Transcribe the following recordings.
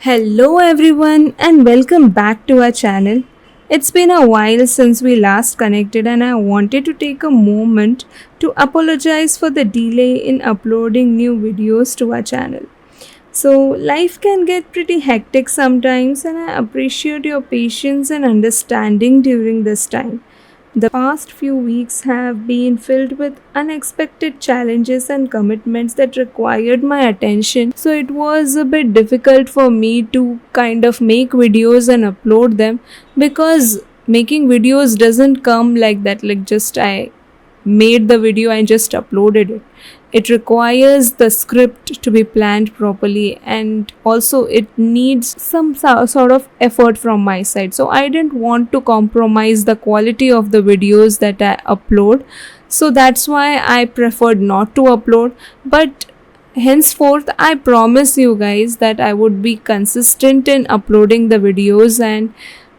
Hello everyone and welcome back to our channel. It's been a while since we last connected and I wanted to take a moment to apologize for the delay in uploading new videos to our channel. So life can get pretty hectic sometimes and I appreciate your patience and understanding during this time. The past few weeks have been filled with unexpected challenges and commitments that required my attention, so it was a bit difficult for me to kind of make videos and upload them because making videos doesn't come like that, like just I made the video and just uploaded it. It requires the script to be planned properly and also it needs some sort of effort from my side. So I didn't want to compromise the quality of the videos that I upload. So that's why I preferred not to upload. But henceforth, I promise you guys that I would be consistent in uploading the videos and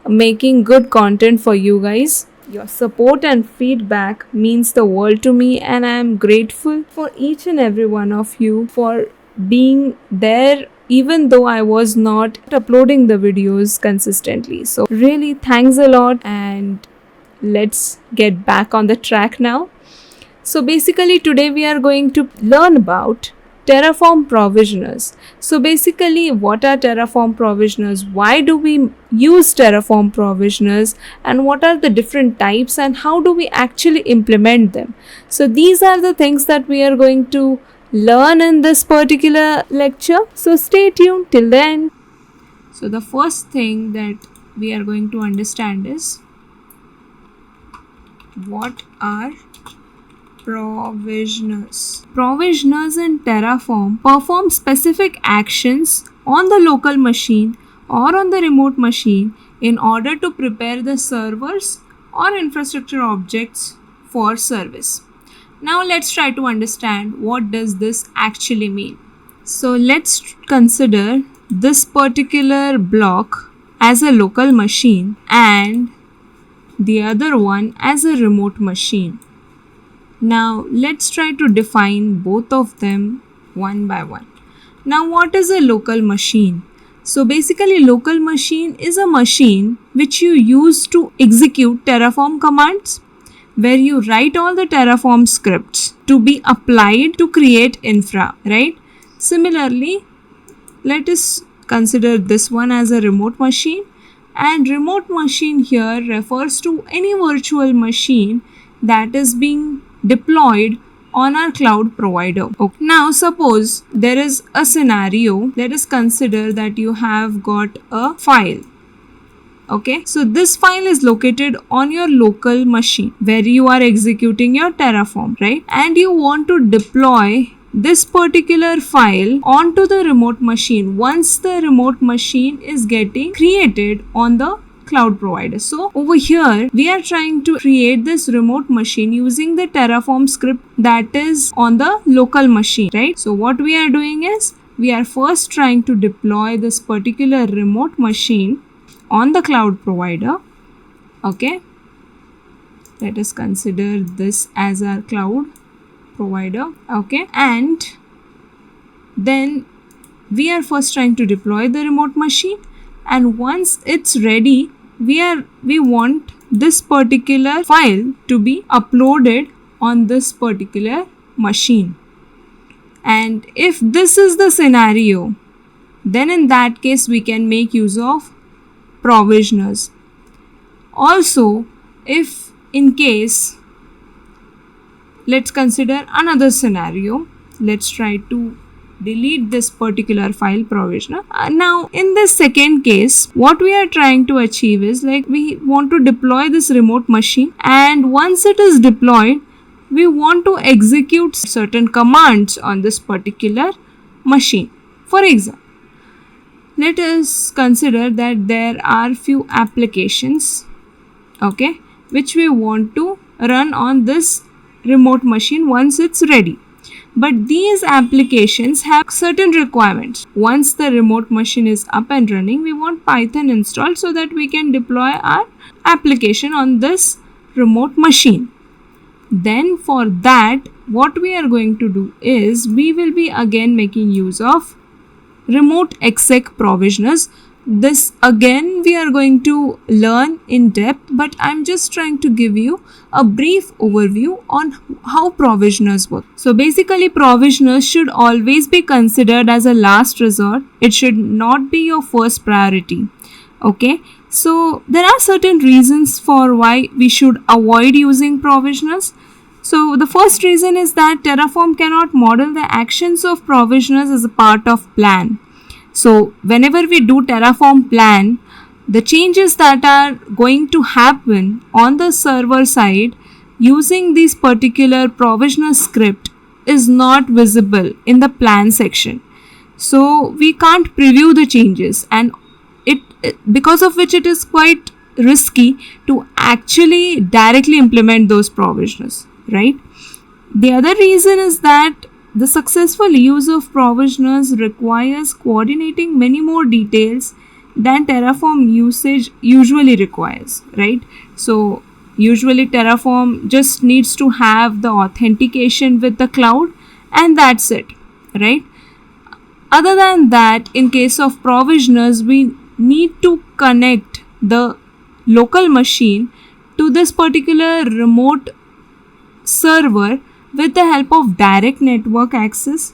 making good content for you guys. Your support and feedback means the world to me and I am grateful for each and every one of you for being there even though I was not uploading the videos consistently. So really thanks a lot and let's get back on the track now. So basically today we are going to learn about Terraform Provisioners. So basically what are Terraform Provisioners? Why do we use Terraform Provisioners and what are the different types and how do we actually implement them? So these are the things that we are going to learn in this particular lecture. So stay tuned till the end. So the first thing that we are going to understand is what are provisioners. Provisioners in Terraform perform specific actions on the local machine or on the remote machine in order to prepare the servers or infrastructure objects for service. Now let's try to understand what does this actually mean. So let's consider this particular block as a local machine and the other one as a remote machine. Now let's try to define both of them one by one. Now what is a local machine? So basically local machine is a machine which you use to execute Terraform commands where you write all the Terraform scripts to be applied to create infra, right? Similarly, let us consider this one as a remote machine, and remote machine here refers to any virtual machine that is being deployed on our cloud provider. Okay. Now suppose there is a scenario. Let us consider that you have got a file. Okay, so this file is located on your local machine where you are executing your Terraform, right? And you want to deploy this particular file onto the remote machine once the remote machine is getting created on the cloud provider. So over here we are trying to create this remote machine using the Terraform script that is on the local machine, right? So what we are doing is we are first trying to deploy this particular remote machine on the cloud provider. Okay, let us consider this as our cloud provider. Okay, and then we are first trying to deploy the remote machine, and once it's ready we want this particular file to be uploaded on this particular machine. And if this is the scenario, then in that case we can make use of provisioners. Also, if in case, let's consider another scenario. Let's try to delete this particular file provisioner. Now in this second case, what we are trying to achieve is like we want to deploy this remote machine, and once it is deployed we want to execute certain commands on this particular machine. For example, let us consider that there are few applications, okay, which we want to run on this remote machine once it's ready. But these applications have certain requirements. Once the remote machine is up and running, we want Python installed so that we can deploy our application on this remote machine. Then for that, what we are going to do is we will be again making use of remote-exec provisioners. This again we are going to learn in depth, but I'm just trying to give you a brief overview on how provisioners work. So basically, provisioners should always be considered as a last resort. It should not be your first priority. Okay, so there are certain reasons for why we should avoid using provisioners. So the first reason is that Terraform cannot model the actions of provisioners as a part of plan. So whenever we do Terraform plan, the changes that are going to happen on the server side using this particular provisioner script is not visible in the plan section. So we can't preview the changes, and because of which it is quite risky to actually directly implement those provisioners, right? The other reason is that the successful use of provisioners requires coordinating many more details than Terraform usage usually requires, right? So usually Terraform just needs to have the authentication with the cloud, and that's it, right? Other than that, in case of provisioners, we need to connect the local machine to this particular remote server with the help of direct network access.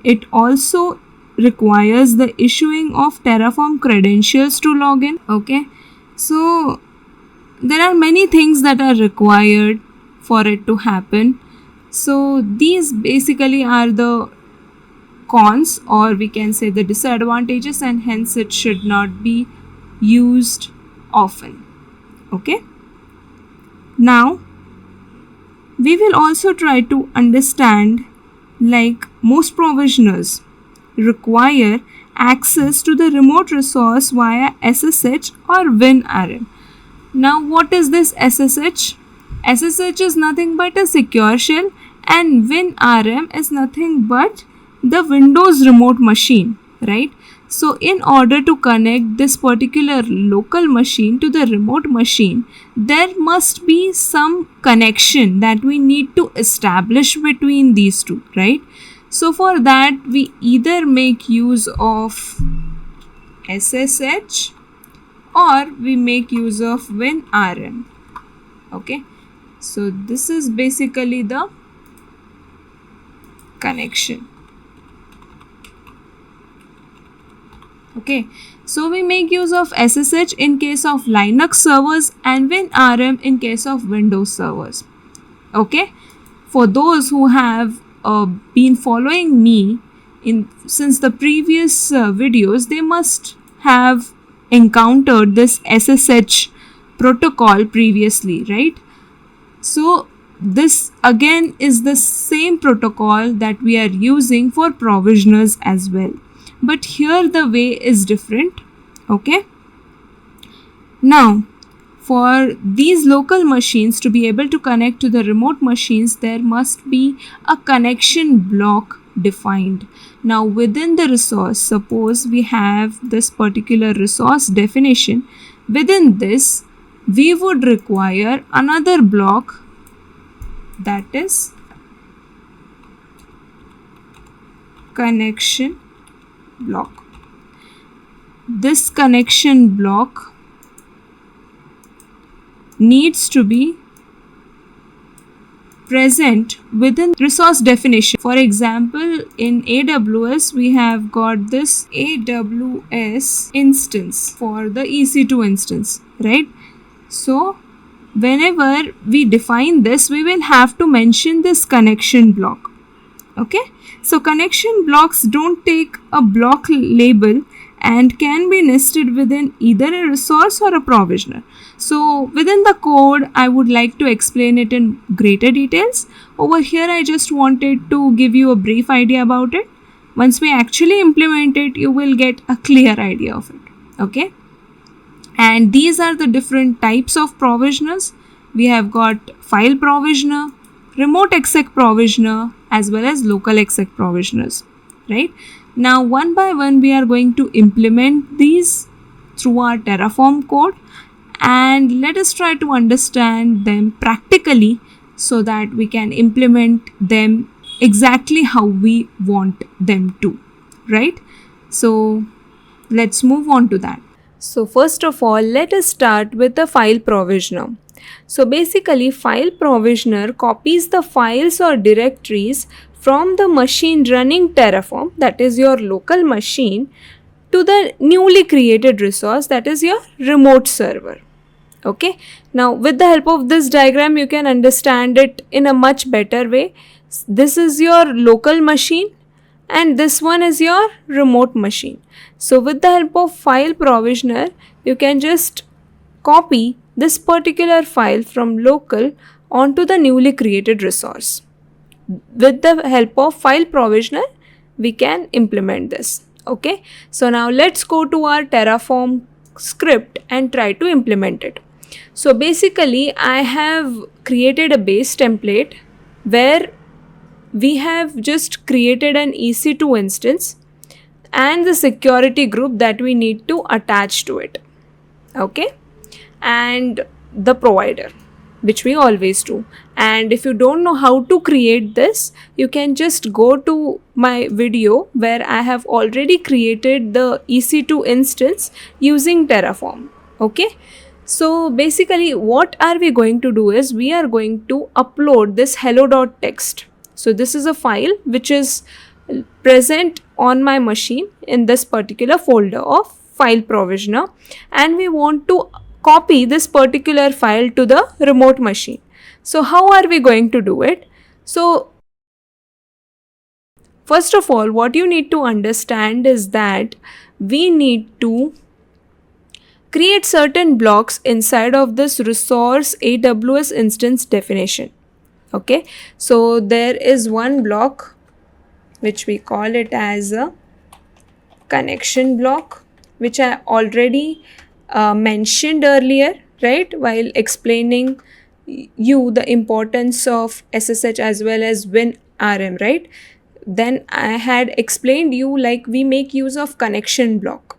It also requires the issuing of Terraform credentials to log in. Okay, so there are many things that are required for it to happen. So these basically are the cons, or we can say the disadvantages, and hence it should not be used often. Okay, now we will also try to understand, like most provisioners require access to the remote resource via SSH or WinRM. Now what is this SSH? SSH is nothing but a secure shell, and WinRM is nothing but the Windows remote machine, right? So in order to connect this particular local machine to the remote machine, there must be some connection that we need to establish between these two, right? So for that, we either make use of SSH or we make use of WinRM. Okay, so this is basically the connection. Okay, so we make use of SSH in case of Linux servers and WinRM in case of Windows servers. Okay, for those who have been following me since the previous videos, they must have encountered this SSH protocol previously, right? So this again is the same protocol that we are using for provisioners as well, but here the way is different. Okay, now for these local machines to be able to connect to the remote machines, there must be a connection block defined. Now within the resource, suppose we have this particular resource definition, within this we would require another block, that is connection block. This connection block needs to be present within resource definition. For example, in AWS we have got this AWS instance for the EC2 instance, right? So whenever we define this, we will have to mention this connection block. Okay, so connection blocks don't take a block label and can be nested within either a resource or a provisioner. So within the code, I would like to explain it in greater details. Over here, I just wanted to give you a brief idea about it. Once we actually implement it, you will get a clear idea of it. Okay, and these are the different types of provisioners. We have got file provisioner, remote-exec provisioner, as well as local-exec provisioners, right? Now one by one we are going to implement these through our Terraform code, and let us try to understand them practically so that we can implement them exactly how we want them to, right? So let's move on to that. So first of all, let us start with the file provisioner. So basically, file provisioner copies the files or directories from the machine running Terraform, that is your local machine, to the newly created resource, that is your remote server. Okay, now with the help of this diagram you can understand it in a much better way. This is your local machine and this one is your remote machine. So with the help of file provisioner you can just copy this particular file from local onto the newly created resource. With the help of file provisioner we can implement this. Okay, so now let's go to our Terraform script and try to implement it. So basically I have created a base template where we have just created an EC2 instance and the security group that we need to attach to it. Okay, and the provider, which we always do. And if you don't know how to create this, you can just go to my video where I have already created the EC2 instance using Terraform. Okay, so basically what are we going to do is we are going to upload this hello.txt. So this is a file which is present on my machine in this particular folder of file provisioner, and we want to copy this particular file to the remote machine. So how are we going to do it? So first of all, what you need to understand is that we need to create certain blocks inside of this resource AWS instance definition. Okay, so there is one block which we call it as a connection block, which I already mentioned earlier, right, while explaining you the importance of SSH as well as WinRM, right? Then I had explained you like we make use of connection block,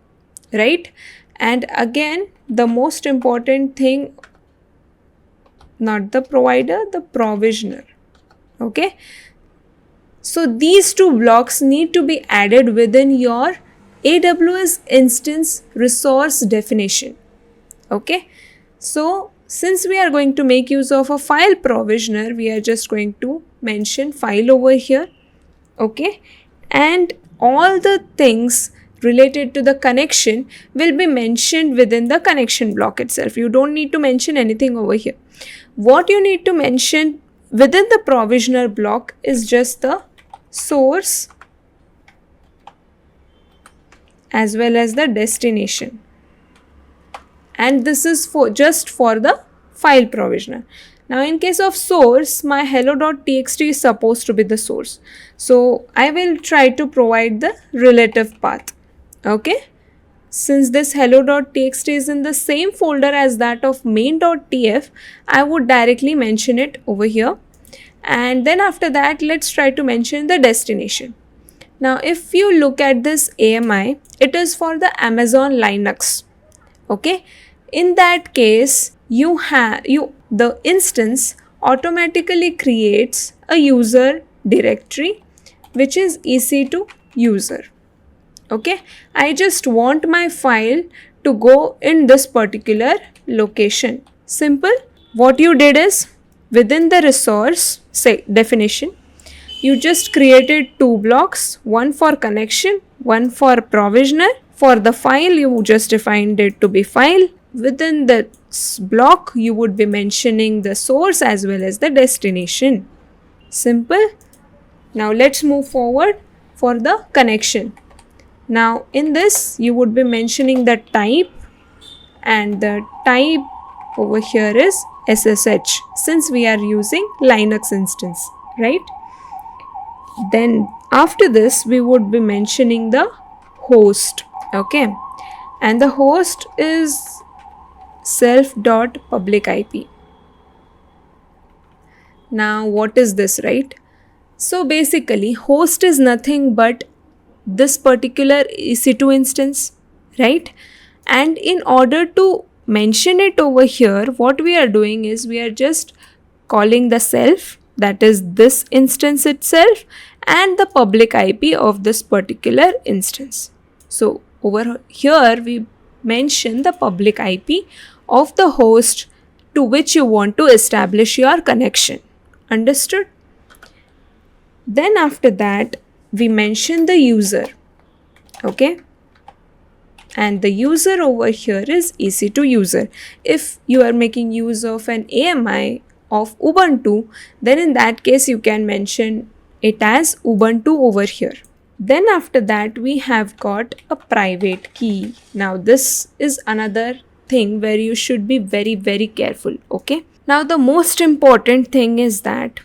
right? And again, the most important thing, not the provider, the provisioner. Okay, so these two blocks need to be added within your AWS instance resource definition. Okay, so since we are going to make use of a file provisioner, we are just going to mention file over here. Okay, and all the things related to the connection will be mentioned within the connection block itself. You don't need to mention anything over here. What you need to mention within the provisioner block is just the source as well as the destination, and this is for just for the file provisioner. Now in case of source, my hello.txt is supposed to be the source, so I will try to provide the relative path. Okay, since this hello.txt is in the same folder as that of main.tf, I would directly mention it over here, and then after that let's try to mention the destination. Now if you look at this AMI, it is for the Amazon Linux. Okay, in that case the instance automatically creates a user directory which is EC2 user. Okay, I just want my file to go in this particular location. Simple. What you did is within the resource definition, you just created two blocks, one for connection, one for provisioner. For the file, you just defined it to be file. Within the block, you would be mentioning the source as well as the destination. Simple. Now let's move forward for the connection. Now in this, you would be mentioning the type, and the type over here is SSH since we are using Linux instance, right? Then after this, we would be mentioning the host. Okay, and the host is self.public IP. Now what is this, right? So basically host is nothing but this particular EC2 instance, right? And in order to mention it over here, what we are doing is we are just calling the self, that is this instance itself, and the public IP of this particular instance. So over here we mention the public IP of the host to which you want to establish your connection. Understood? Then after that we mention the user. Okay, and the user over here is EC2 user. If you are making use of an AMI of Ubuntu, then in that case you can mention it as Ubuntu over here. Then after that we have got a private key. Now this is another thing where you should be very careful. Okay, now the most important thing is that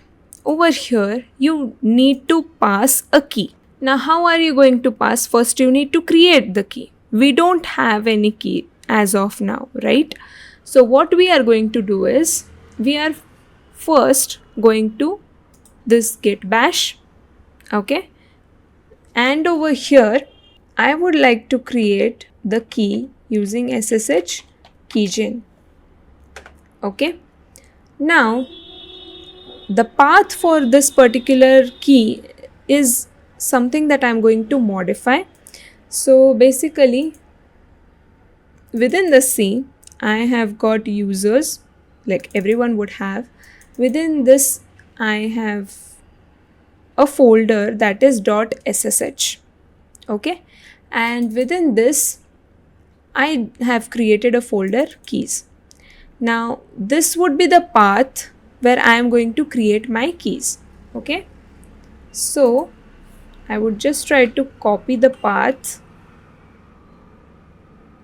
over here you need to pass a key. Now how are you going to pass? First you need to create the key. We don't have any key as of now, right? So what we are going to do is we are first going to this git bash. Okay, and over here I would like to create the key using SSH keygen. Okay, now the path for this particular key is something that I'm going to modify. So basically within the C I have got users like everyone would have. Within this I have a folder that is .ssh. Okay, and within this I have created a folder keys. Now this would be the path where I am going to create my keys. Okay, so I would just try to copy the path.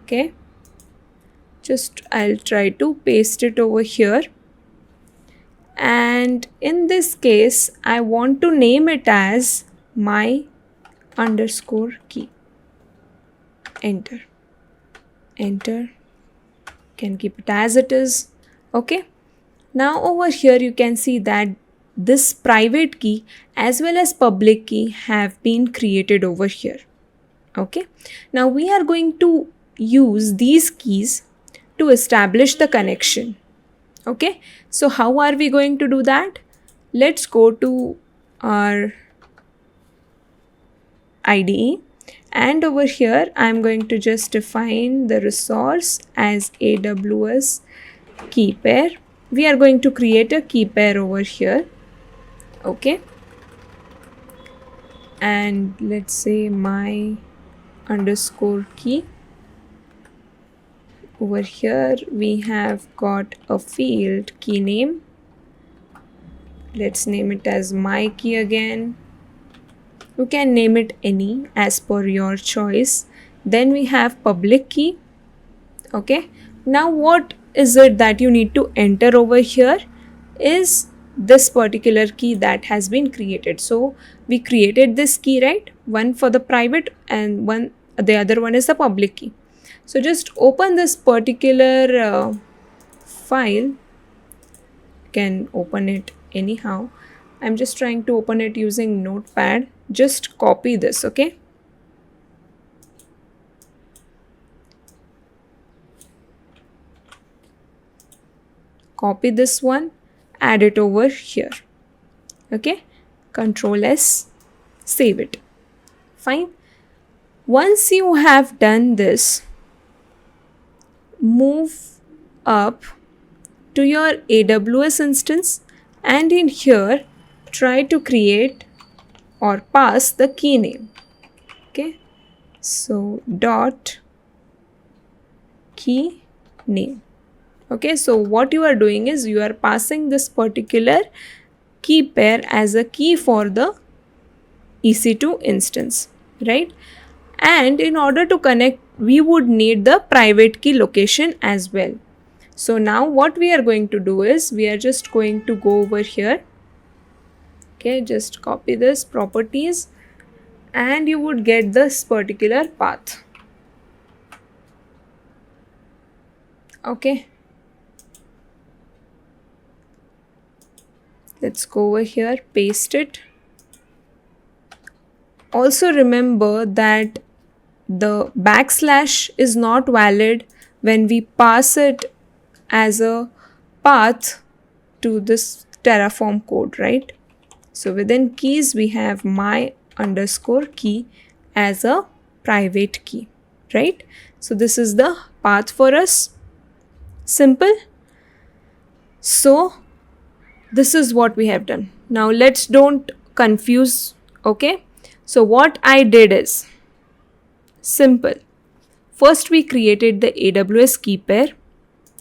Okay, just I'll try to paste it over here, and in this case I want to name it as my underscore key. Enter, can keep it as it is. Okay, now over here you can see that this private key as well as public key have been created over here. Okay, now we are going to use these keys to establish the connection. Okay, so how are we going to do that? Let's go to our IDE, and over here I'm going to just define the resource as AWS key pair. We are going to create a key pair over here. Okay, and let's say my underscore key. Over here we have got a field key name. Let's name it as my key again. You can name it any as per your choice. Then we have public key. Okay, now what is it that you need to enter over here is this particular key that has been created. So we created this key, right? One for the private and the other one is the public key. So just open this particular file. You can open it anyhow. I'm just trying to open it using Notepad. Just copy this. Okay, copy this one, add it over here. Okay, Control S, save it. Fine. Once you have done this, move up to your AWS instance, and in here try to create or pass the key name. Okay, so dot key name. Okay, so what you are doing is you are passing this particular key pair as a key for the EC2 instance, right? And in order to connect, we would need the private key location as well. So now what we are going to do is we are just going to go over here. Okay, just copy this properties and you would get this particular path. Okay, let's go over here, paste it. Also remember that the backslash is not valid when we pass it as a path to this Terraform code, right? So within keys we have my underscore key as a private key, right? So this is the path for us. Simple. So this is what we have done. Now let's don't confuse, okay? So what I did is simple. First we created the AWS key pair,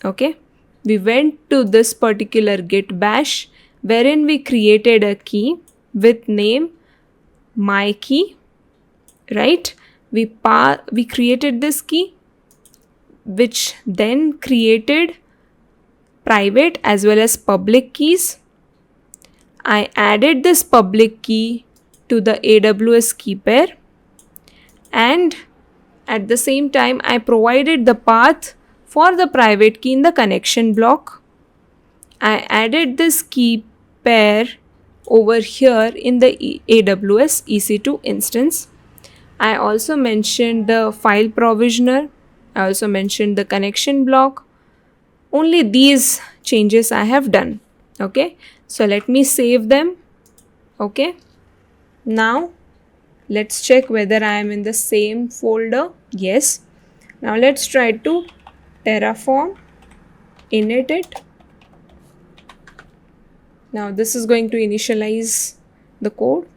okay? We went to this particular git bash wherein we created a key with name my key, right? We created this key, which then created private as well as public keys. I added this public key to the AWS key pair, and at the same time I provided the path for the private key in the connection block. I added this key pair over here in the AWS EC2 instance. I also mentioned the file provisioner. I also mentioned the connection block. Only these changes I have done. Okay, so let me save them. Okay, now let's check whether I am in the same folder. Yes. Now let's try to Terraform, init it. Now this is going to initialize the code.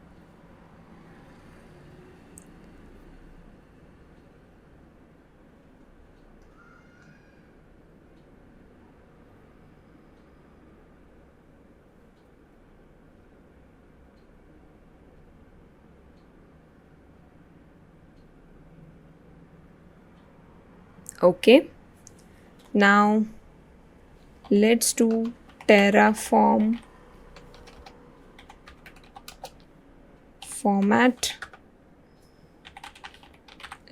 Okay, now let's do Terraform format.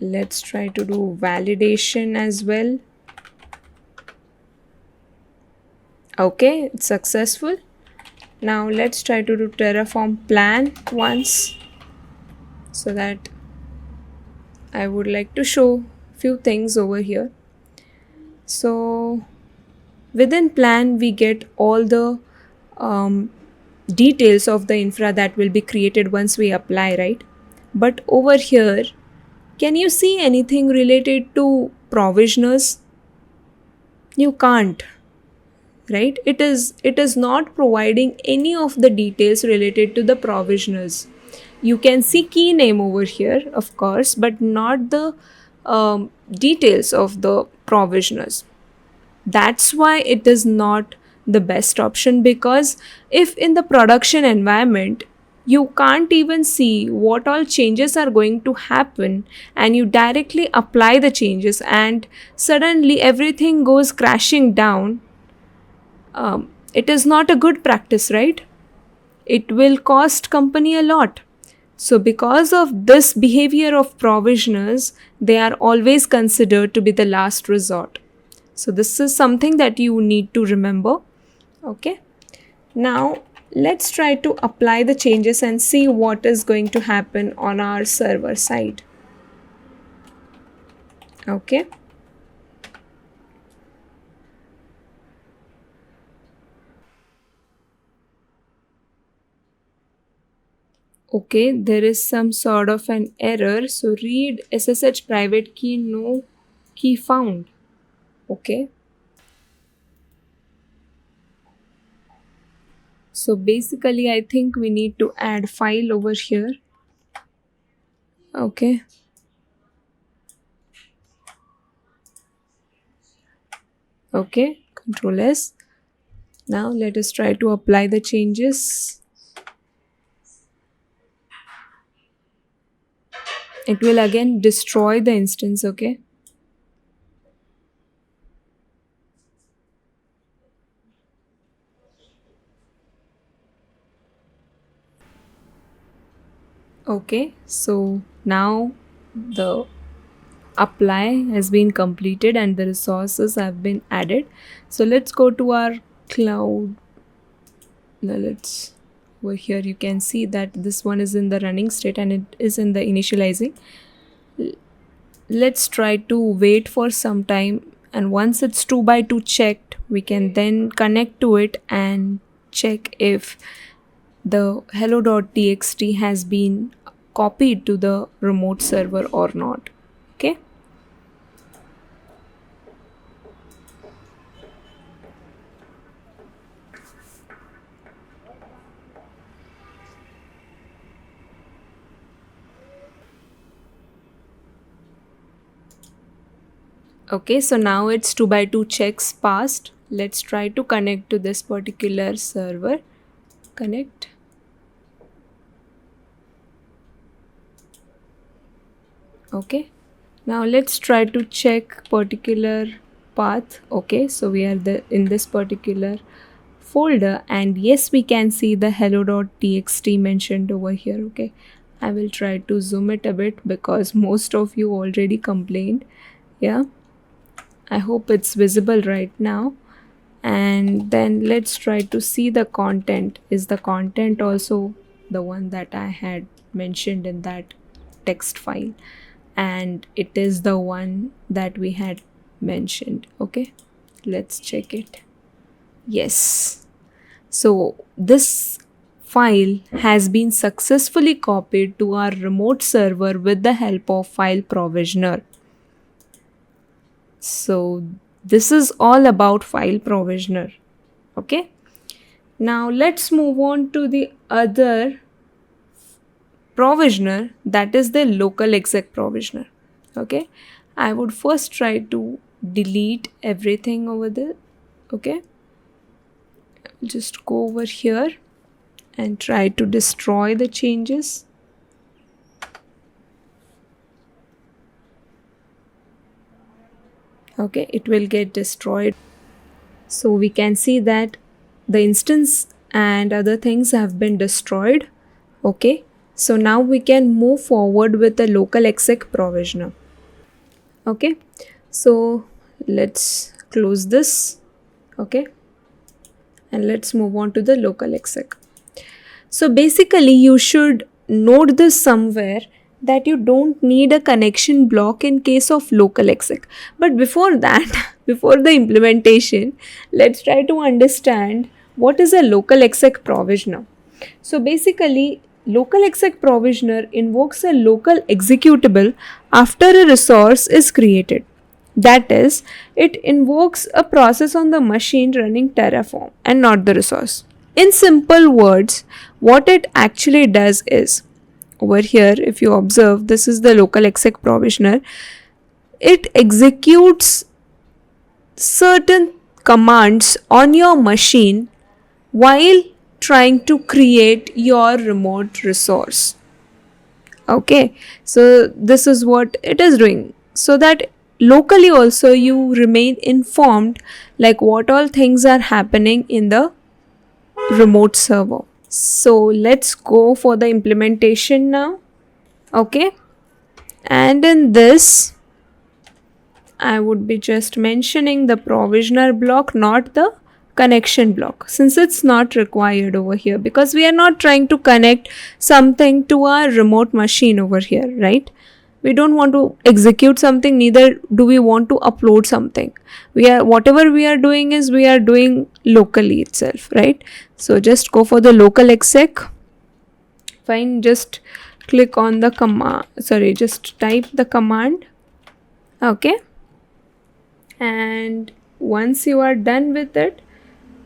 Let's try to do validation as well. Okay, it's successful. Now let's try to do Terraform plan once, so that I would like to show few things over here. So within plan we get all the details of the infra that will be created once we apply, right? But over here, can you see anything related to provisioners? You can't, right? It is not providing any of the details related to the provisioners. You can see key name over here, of course, but not the details of the provisioners. That's why it is not the best option, because if in the production environment you can't even see what all changes are going to happen and you directly apply the changes and suddenly everything goes crashing down, it is not a good practice, right? It will cost company a lot. So because of this behavior of provisioners, they are always considered to be the last resort. So this is something that you need to remember. Okay. Now let's try to apply the changes and see what is going to happen on our server side. Okay. Okay, there is some sort of an error. So read SSH private key, no key found. Okay. So basically I think we need to add file over here. Okay. Okay, Control S. Now let us try to apply the changes. It will again destroy the instance, okay? Okay, so now the apply has been completed and the resources have been added. So let's go to our cloud. Now let's over here, you can see that this one is in the running state and it is in the initializing. Let's try to wait for some time, and once it's 2x2 checked, we can then connect to it and check if the hello.txt has been copied to the remote server or not. Okay. Okay, so now it's 2 by 2 checks passed. Let's try to connect to this particular server. Connect. Okay, now let's try to check particular path. Okay, so we are in this particular folder, and yes, we can see the hello.txt mentioned over here. Okay, I will try to zoom it a bit because most of you already complained. Yeah, I hope it's visible right now. And then let's try to see the content. Is the content also the one that I had mentioned in that text file? And it is the one that we had mentioned. Okay, let's check it. Yes, so this file has been successfully copied to our remote server with the help of file provisioner. So this is all about file provisioner. Okay, now let's move on to the other provisioner, that is the local-exec provisioner. Okay, I would first try to delete everything over there. Okay, just go over here and try to destroy the changes. Okay, it will get destroyed. So we can see that the instance and other things have been destroyed. Okay, so now we can move forward with the local-exec provisioner. Okay, so let's close this. Okay, and let's move on to the local-exec. So basically you should note this somewhere that you don't need a connection block in case of local-exec. But before that, before the implementation, let's try to understand what is a local-exec provisioner. So basically, local-exec provisioner invokes a local executable after a resource is created. That is, it invokes a process on the machine running Terraform and not the resource. In simple words, what it actually does is, over here, if you observe, this is the local-exec provisioner. It executes certain commands on your machine while trying to create your remote resource. Okay, so this is what it is doing, so that locally also you remain informed like what all things are happening in the remote server. So let's go for the implementation now. Okay, and in this I would be just mentioning the provisioner block, not the connection block, since it's not required over here because we are not trying to connect something to our remote machine over here, right? We don't want to execute something, neither do we want to upload something. Whatever we are doing is we are doing locally itself, right? So just go for the local-exec. Fine, just click on the command, just type the command. Okay, and once you are done with it,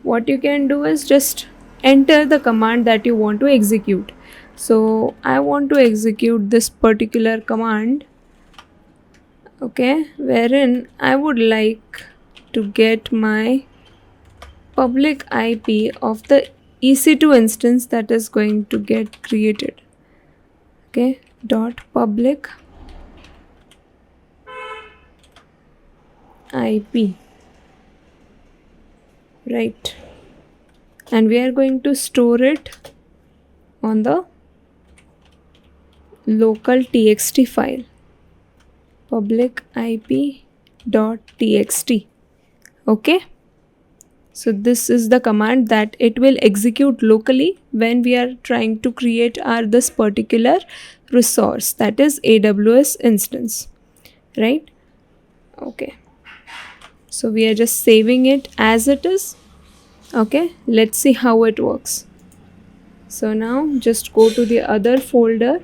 what you can do is just enter the command that you want to execute. So I want to execute this particular command, okay, wherein I would like to get my public IP of the EC2 instance that is going to get created. Okay, dot public IP, right, and we are going to store it on the local txt file, public IP dot txt. Okay, so this is the command that it will execute locally when we are trying to create this particular resource, that is AWS instance, right? Okay, so we are just saving it as it is. Okay, let's see how it works. So now just go to the other folder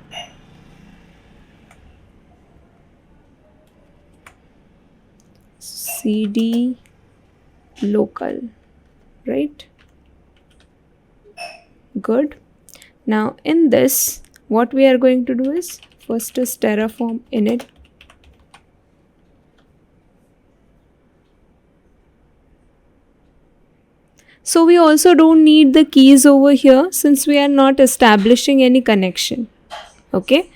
cd local, right? Good. Now in this, what we are going to do is, first is Terraform init. So we also don't need the keys over here since we are not establishing any connection. Okay.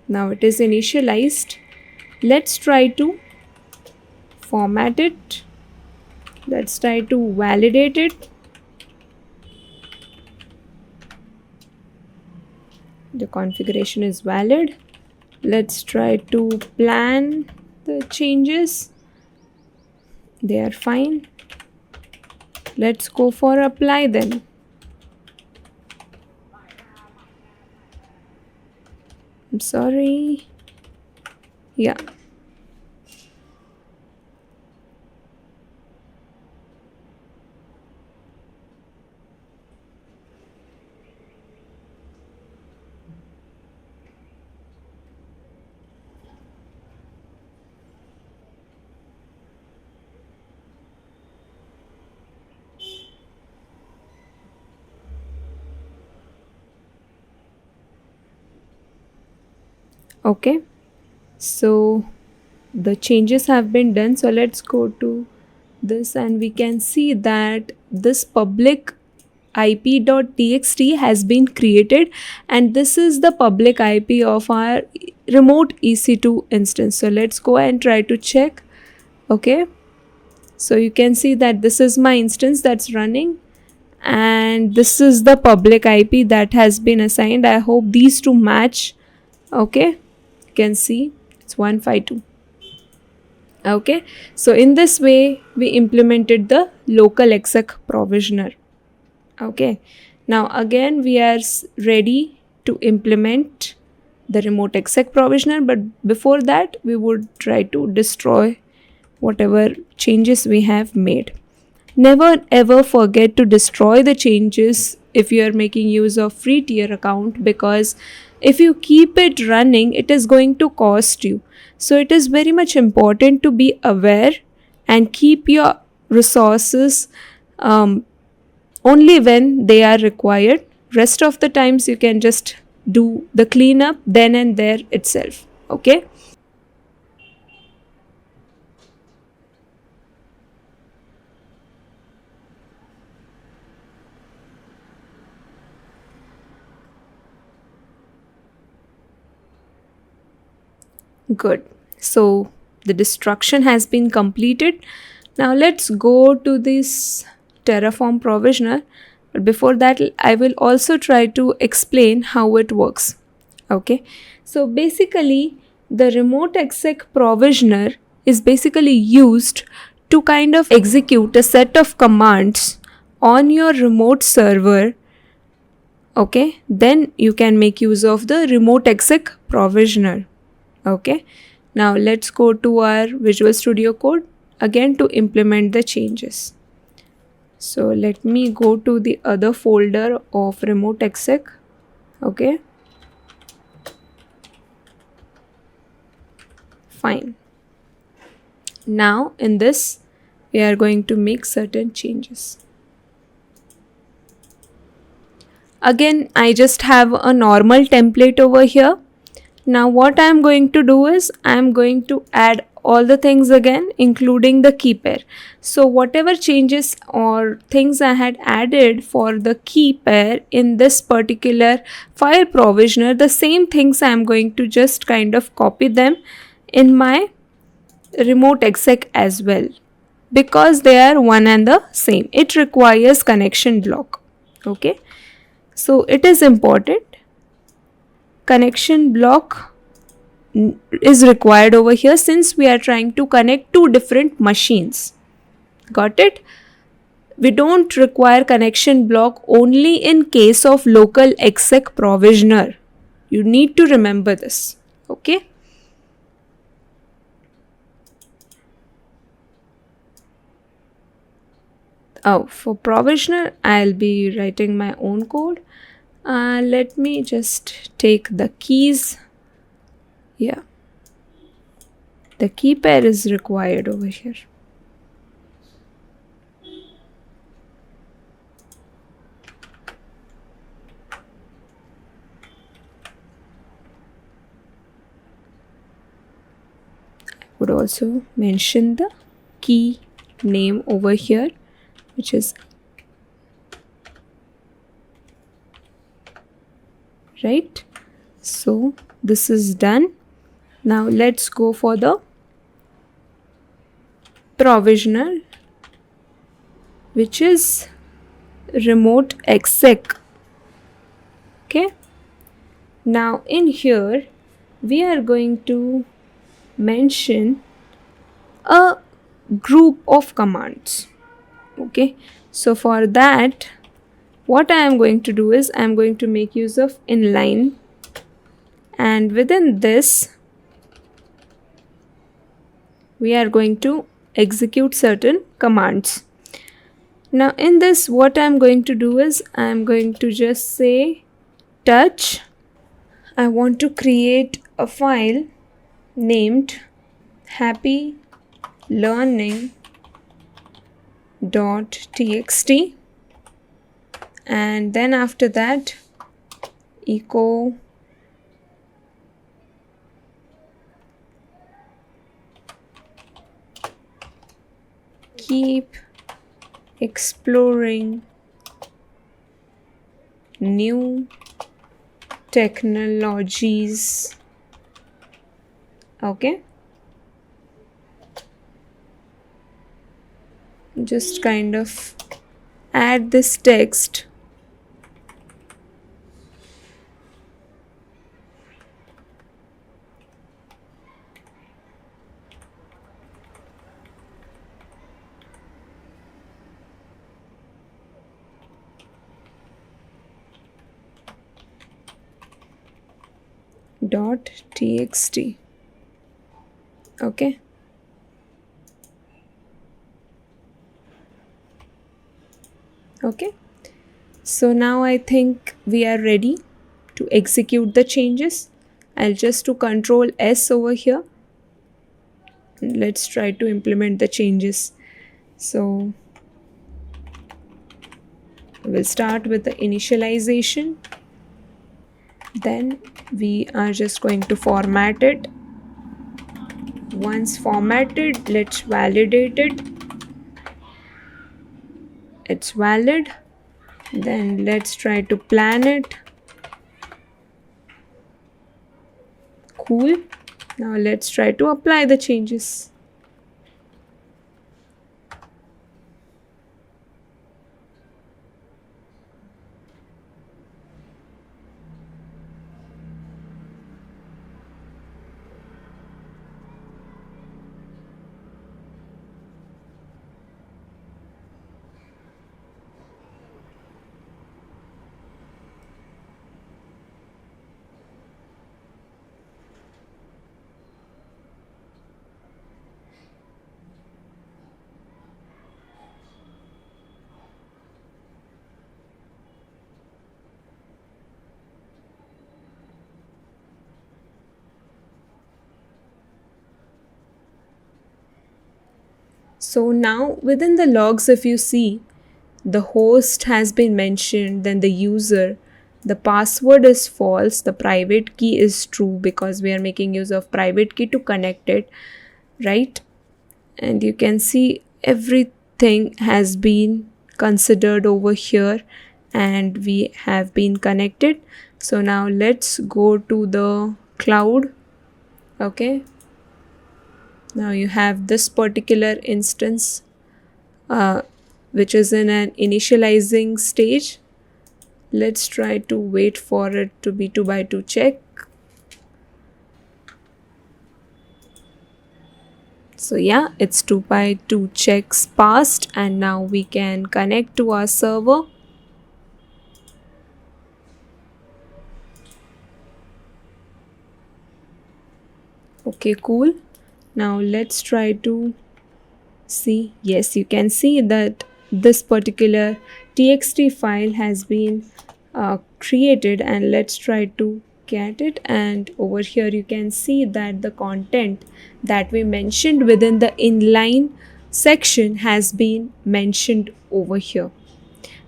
Now it is initialized. Let's try to format it. Let's try to validate it. The configuration is valid. Let's try to plan the changes. They are fine. Let's go for apply then. I'm sorry. Yeah. Okay. So the changes have been done. So let's go to this and we can see that this public ip.txt has been created, and this is the public IP of our remote EC2 instance. So let's go and try to check. Okay. So you can see that this is my instance that's running, and this is the public IP that has been assigned. I hope these two match. Okay. You can see it's 152. Okay, so in this way we implemented the local-exec provisioner. Okay, now again we are ready to implement the remote-exec provisioner, but before that we would try to destroy whatever changes we have made. Never ever forget to destroy the changes if you are making use of free tier account, because if you keep it running it is going to cost you. So it is very much important to be aware and keep your resources only when they are required. Rest of the times you can just do the cleanup then and there itself. Okay. Good. So the destruction has been completed. Now let's go to this Terraform Provisioner. But before that, I will also try to explain how it works. Okay. So basically, the remote-exec provisioner is basically used to kind of execute a set of commands on your remote server. Okay. Then you can make use of the remote-exec provisioner. Okay, now let's go to our Visual Studio Code again to implement the changes. So let me go to the other folder of remote-exec. Okay, fine. Now in this we are going to make certain changes. Again, I just have a normal template over here. Now what I am going to do is I am going to add all the things again, including the key pair. So whatever changes or things I had added for the key pair in this particular file provisioner, the same things I am going to just kind of copy them in my remote-exec as well, because they are one and the same. It requires connection block. Okay, so it is important. Connection block is required over here since we are trying to connect two different machines. Got it? We don't require connection block only in case of local-exec provisioner. You need to remember this. Okay? Oh, for provisioner, I'll be writing my own code. Let me just take the keys. Yeah, the key pair is required over here. Would also mention the key name over here, which is right. So this is done. Now let's go for the provisioner, which is remote-exec. Okay, now in here we are going to mention a group of commands. Okay, so for that, what I am going to do is I am going to make use of inline, and within this we are going to execute certain commands. Now in this, what I am going to do is I am going to just say touch. I want to create a file named happy learning.txt, and then after that echo keep exploring new technologies. Okay, just kind of add this text. .txt. Okay, okay, so now I think we are ready to execute the changes. I'll just do Control S over here. Let's try to implement the changes. So we'll start with the initialization, then we are just going to format it. Once formatted, let's validate it. It's valid. Then let's try to plan it. Cool. Now let's try to apply the changes. So now within the logs, if you see, the host has been mentioned, then the user, the password is false, the private key is true because we are making use of private key to connect it, right? And you can see everything has been considered over here and we have been connected. So now let's go to the cloud. Okay, now you have this particular instance which is in an initializing stage. Let's try to wait for it to be 2x2 check. So yeah, it's 2x2 checks passed, and now we can connect to our server. Okay, cool. Now let's try to see. Yes, you can see that this particular txt file has been created, and let's try to get it. And over here you can see that the content that we mentioned within the inline section has been mentioned over here.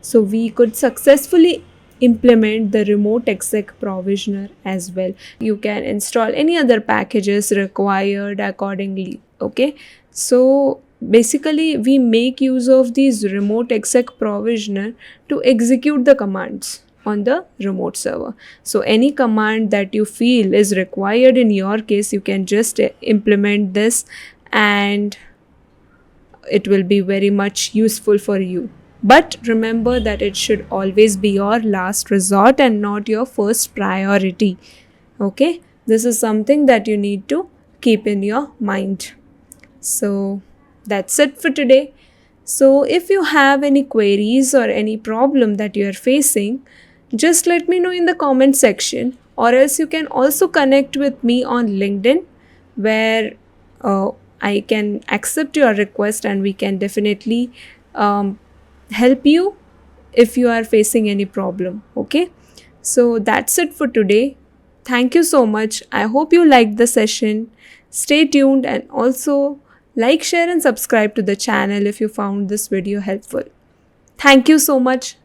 So we could successfully implement the remote-exec provisioner as well. You can install any other packages required accordingly. Okay, so basically we make use of these remote-exec provisioner to execute the commands on the remote server. So any command that you feel is required in your case, you can just implement this, and it will be very much useful for you. But remember that it should always be your last resort and not your first priority. Okay, this is something that you need to keep in your mind. So that's it for today. So if you have any queries or any problem that you are facing, just let me know in the comment section, or else you can also connect with me on LinkedIn, where I can accept your request and we can definitely help you if you are facing any problem. Okay, so that's it for today. Thank you so much. I hope you liked the session. Stay tuned, and also like, share and subscribe to the channel if you found this video helpful. Thank you so much.